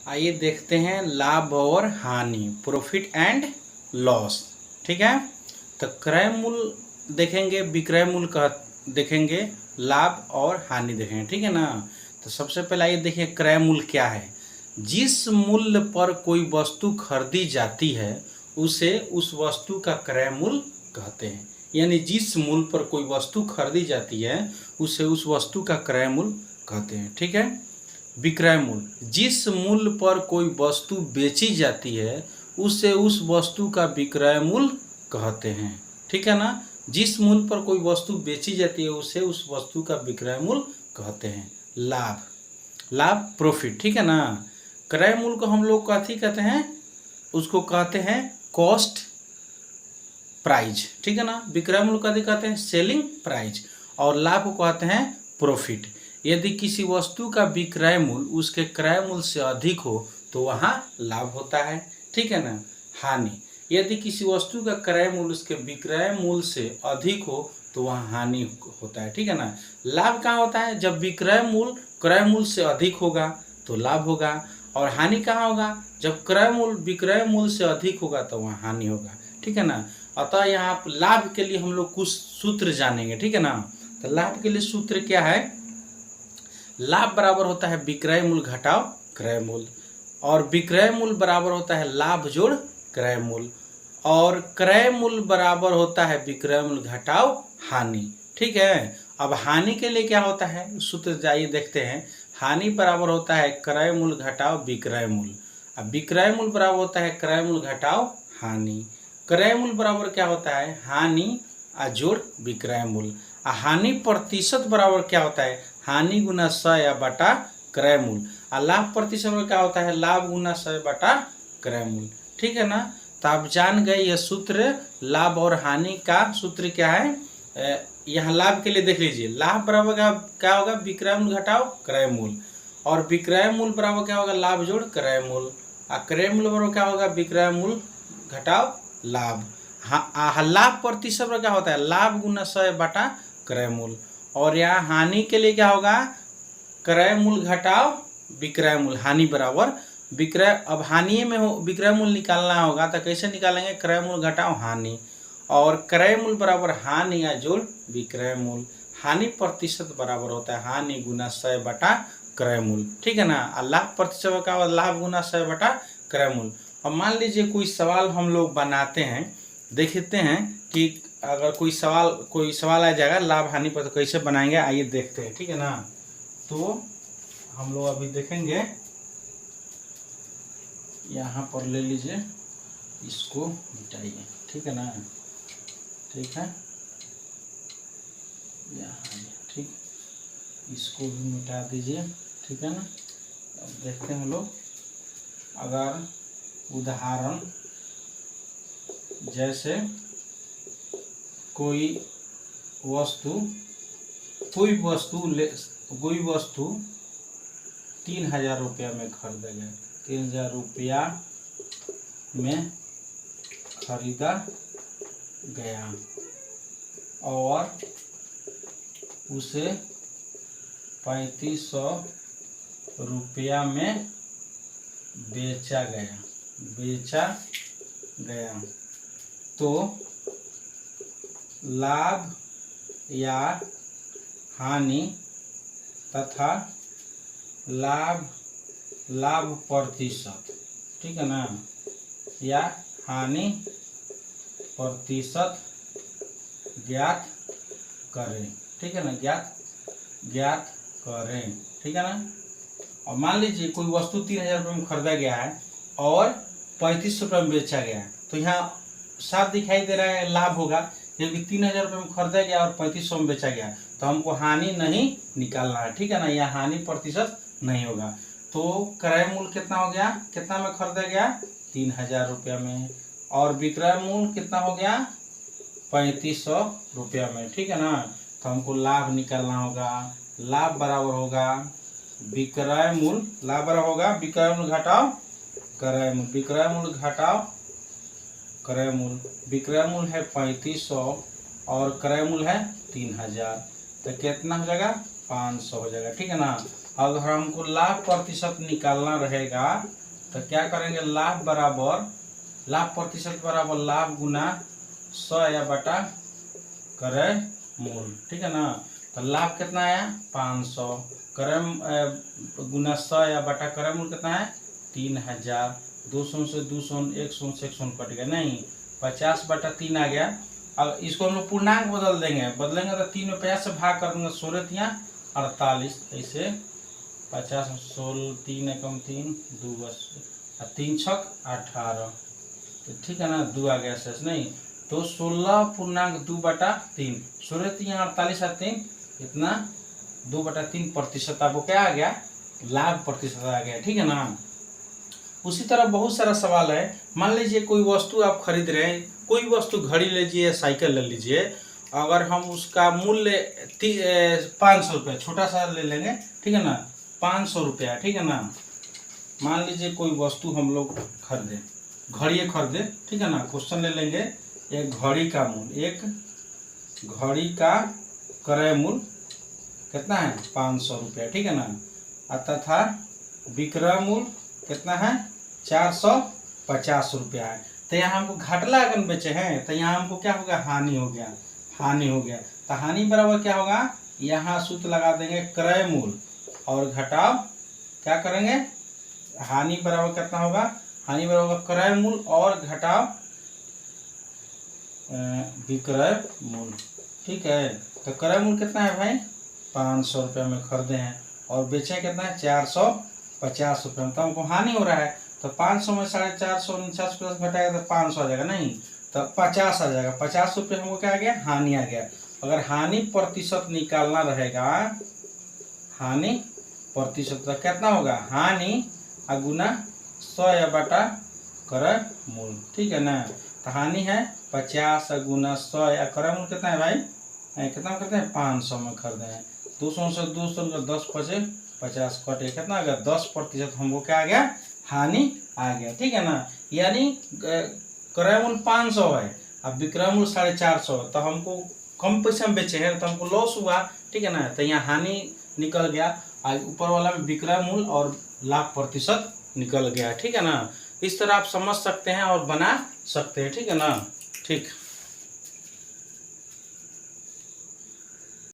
आइए देखते हैं लाभ और हानि, प्रॉफिट एंड लॉस। ठीक है, तो क्रय मूल्य देखेंगे, विक्रय मूल्य का देखेंगे, लाभ और हानि देखेंगे। ठीक है ना। तो सबसे पहले आइए देखिए क्रय मूल्य क्या है। जिस मूल्य पर कोई वस्तु खरीदी जाती है उसे उस वस्तु का क्रय मूल्य कहते हैं। यानी जिस मूल्य पर कोई वस्तु खरीदी जाती है उसे उस वस्तु का क्रय मूल्य कहते हैं। ठीक है। विक्रय मूल्य, जिस मूल्य पर कोई वस्तु बेची जाती है उसे उस वस्तु का विक्रय मूल्य कहते हैं। ठीक है ना। जिस मूल्य पर कोई वस्तु बेची जाती है उसे उस वस्तु का विक्रय मूल्य कहते हैं। लाभ, लाभ प्रॉफिट। ठीक है ना। क्रय मूल्य को हम लोग कथी कहते हैं, उसको कहते हैं कॉस्ट प्राइज। ठीक है ना। विक्रय मूल्य कथी कहते हैं, सेलिंग प्राइज। और लाभ को कहते हैं प्रॉफिट। यदि किसी वस्तु का विक्रय मूल्य उसके क्रय मूल्य से अधिक हो तो वहाँ लाभ होता है। ठीक है ना। हानि, यदि किसी वस्तु का क्रय मूल्य उसके विक्रय मूल्य से अधिक हो तो वहाँ हानि होता है। ठीक है ना। लाभ कहाँ होता है, जब विक्रय मूल्य क्रय मूल्य से अधिक होगा तो लाभ होगा। और हानि कहाँ होगा, जब क्रय मूल्य विक्रय मूल्य से अधिक होगा तो वहाँ हानि होगा। ठीक है ना। अतः यहाँ लाभ के लिए हम लोग कुछ सूत्र जानेंगे। ठीक है ना। तो लाभ के लिए सूत्र क्या है, लाभ बराबर होता है विक्रय मूल्य घटाव क्रय मूल्य, और विक्रय मूल्य बराबर होता है लाभ जोड़ क्रय मूल्य, और क्रय मूल्य बराबर होता है विक्रय मूल्य घटाव हानि। ठीक है। अब हानि के लिए क्या होता है, सूत्र जाइए देखते हैं। हानि बराबर होता है क्रय मूल्य घटाव विक्रय मूल्य। अब विक्रय मूल्य बराबर होता है क्रय मूल्य घटाव हानि। क्रय मूल्य बराबर क्या होता है, हानि जोड़ विक्रय मूल्य। हानि प्रतिशत बराबर क्या होता है, हानि गुना 100 या बटा क्रय मूल्य। और लाभ प्रतिशत में क्या होता है, लाभ गुना 100 बटा क्रय मूल्य। ठीक है ना। तो आप जान गए यह सूत्र। लाभ और हानि का सूत्र क्या है, यहाँ लाभ के लिए देख लीजिए, लाभ बराबर क्या होगा, विक्रय मूल्य घटाओ क्रय मूल्य, और विक्रय मूल्य बराबर क्या होगा, लाभ जोड़ क्रय मूल्य, और क्रय मूल्य बराबर क्या होगा, विक्रय मूल्य घटाओ लाभ। लाभ प्रतिशत में क्या होता है, लाभ गुना 100 बटा क्रय मूल्य। और यहाँ हानि के लिए क्या होगा, क्रय मूल्य घटाओ विक्रय मूल्य, हानि बराबर विक्रय। अब हानि में हो विक्रय मूल्य निकालना होगा तो कैसे निकालेंगे, क्रय मूल्य घटाओ हानि, और क्रय मूल्य बराबर हानि या जोड़ विक्रय मूल्य। हानि प्रतिशत बराबर होता है हानि गुना 100 बटा क्रय मूल्य। ठीक है ना। और लाभ प्रतिशत का लाभ गुना 100 बटा क्रय मूल्य। अब मान लीजिए कोई सवाल हम लोग बनाते हैं, देखते हैं कि अगर कोई सवाल आ जाएगा लाभ हानि पर तो कैसे बनाएंगे, आइए देखते हैं। ठीक है ना। तो हम लोग अभी देखेंगे, यहाँ पर ले लीजिए, इसको मिटाइए। ठीक है ना। ठीक है, यहाँ ठीक, इसको भी मिटा दीजिए। ठीक है ना। अब देखते हैं हम लोग, अगर उदाहरण जैसे कोई वस्तु 3000 रुपया में खरीदा गया, 3000 रुपया में खरीदा गया और उसे 3500 रुपया में बेचा गया, तो लाभ या हानि तथा लाभ प्रतिशत, ठीक है ना, या हानि प्रतिशत ज्ञात करें। ठीक है ना, ज्ञात करें। ठीक है ना। और मान लीजिए कोई वस्तु 3000 रुपये में खरीदा गया है और 3500 रुपये में बेचा गया है, तो यहाँ साफ दिखाई दे रहा है लाभ होगा, क्योंकि 3000 रुपये में खरीदा गया और 3500 में बेचा गया, तो हमको हानि नहीं निकालना है। ठीक है ना। यह हानि प्रतिशत नहीं होगा। तो क्रय मूल्य कितना हो गया, कितना में खरीदा गया, 3000 रुपया में, और विक्रय मूल्य कितना हो गया, 3500 रुपया में। ठीक है ना। तो हमको लाभ निकालना होगा। लाभ बराबर होगा विक्रय मूल्य, लाभ बराबर होगा विक्रय मूल्य घटाओ क्रय मूल्य, विक्रय मूल्य घटाओ क्रय मूल्य। विक्रय मूल्य है 3500 और क्रय मूल्य है 3000, तो कितना हो जाएगा, 500 हो जाएगा। ठीक है ना। अगर हमको लाभ प्रतिशत निकालना रहेगा तो क्या करेंगे, लाभ प्रतिशत बराबर लाभ गुना 100 या बटा क्रय मूल, ठीक है ना। तो लाभ कितना आया 500, क्रय गुना 100 या बटा क्रय मूल कितना है 3000। 200 से 200, 100 से 100 कट गया, नहीं 50 बटा 3 आ गया। अब इसको हम लोग पूर्णांक बदलेंगे तो 3 में 50 से भाग कर देंगे, 16 या 48, ऐसे 50 16 3 एकम 3 2 बस 3 छक 18, तो ठीक है ना, 2 आ गया शेष, नहीं तो 16.2 बटा 3, 16 3 48 3 इतना 2 बटा 3 प्रतिशत आपको क्या आ गया, लाभ प्रतिशत आ गया, ठीक है ना। उसी तरह बहुत सारा सवाल है। मान लीजिए कोई वस्तु आप खरीद रहे हैं, कोई वस्तु घड़ी लीजिए, साइकिल ले लीजिए, अगर हम उसका मूल्य 500 रुपये, छोटा सा ले लेंगे, ठीक है ना, 500 रुपया, ठीक है ना। मान लीजिए कोई वस्तु हम लोग खरीदे, घड़ी खरीदे, ठीक है ना। क्वेश्चन ले लेंगे, एक घड़ी का मूल्य, एक घड़ी का क्रय मूल्य कितना है 500 रुपया, ठीक है ना। तथा विक्रय मूल्य कितना है 450 रुपया है। तो यहाँ हमको घटला अगर बेचे हैं तो यहाँ हमको क्या होगा, हानि हो गया। तो हानि बराबर क्या होगा, यहाँ सूत्र लगा देंगे क्रय मूल्य और घटाव क्या करेंगे, हानि बराबर कितना होगा, हानि बराबर क्रय मूल्य और घटाव विक्रय मूल्य, ठीक है। तो क्रय मूल्य कितना है भाई 500 रुपये में खरीदे हैं और बेचे कितना है 450 रुपये में, तो हमको हानि हो रहा है। तो 500 में 450 49 घटाएगा तो 500 आ जाएगा, नहीं तो 50 आ जाएगा। 50 रुपये हमको क्या आ गया, हानि आ गया। अगर हानि प्रतिशत निकालना रहेगा, हानि प्रतिशत तो कितना होगा, हानि गुना 100 या बटा क्रय मूल्य, ठीक है ना। तो हानि है 50 गुना 100 या क्रय मूल्य कितना है भाई, कितना करते हैं 500 में खरीदे हैं। 200 से 200 का 10 बचे 50 कटे, कितना आ गया 10% हमको क्या आ गया, हानि आ गया, ठीक है ना। यानी क्रय मूल्य 500 है, अब विक्रय मूल्य 450, तो हमको कम पैसे में बेचे हैं तो हमको लॉस हुआ, ठीक है ना। तो यहाँ हानि निकल गया, आज ऊपर वाला में विक्रय मूल्य और लाभ प्रतिशत निकल गया, ठीक है ना। इस तरह आप समझ सकते हैं और बना सकते हैं, ठीक है ना। ठीक।